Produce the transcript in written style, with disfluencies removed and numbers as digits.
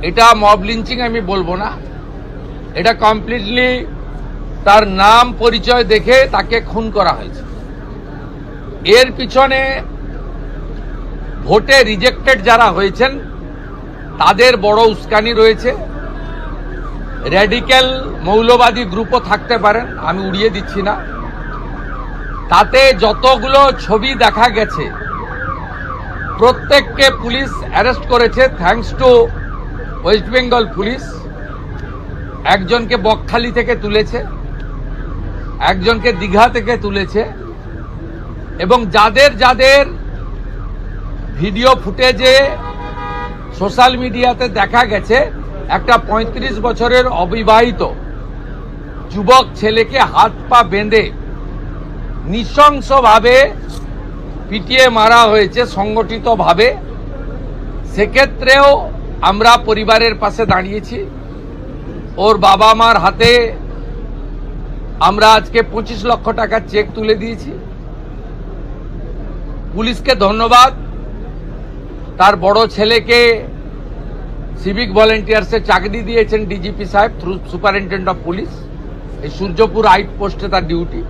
এটা mob lynching আমি বলবো না, এটা কমপ্লিটলি তার নাম পরিচয় দেখে তাকে খুন করা হয়েছে। এর পিছনে ভোটে রিজেক্টেড যারা হয়েছেন তাদের বড় উস্কানি রয়েছে। র্যাডিক্যাল মৌলবাদী গ্রুপও থাকতে পারেন, আমি উড়িয়ে দিচ্ছি না। তাতে যতগুলো ছবি দেখা গেছে প্রত্যেককে পুলিশ অ্যারেস্ট করেছে, thanks to West Bengal police. একজনকে বকখালি থেকে তুলেছে, একজনকে দীঘা থেকে তুলেছে, এবং যাদের যাদের ভিডিও ফুটেজে সোশ্যাল মিডিয়াতে দেখা গেছে একটা ৩৫ বছরের অবিবাহিত যুবক ছেলেকে হাত পা বেঁধে নৃশংসভাবে পিটিয়ে মারা হয়েছে সংগঠিতভাবে। সেক্ষেত্রেও আমরা পরিবারের পাশে দাঁড়িয়েছি। ওর বাবা মার হাতে আমরা আজকে ২৫ লক্ষ টাকার চেক তুলে দিয়েছি। পুলিশকে ধন্যবাদ, তার বড় ছেলেকে সিভিক ভলেন্টিয়ার্সে চাকরি দিয়েছেন ডিজিপি সাহেব থ্রু সুপারিনটেন্ডেন্ট অফ পুলিশ। এই সূর্যপুর আউটপোস্টে তার ডিউটি।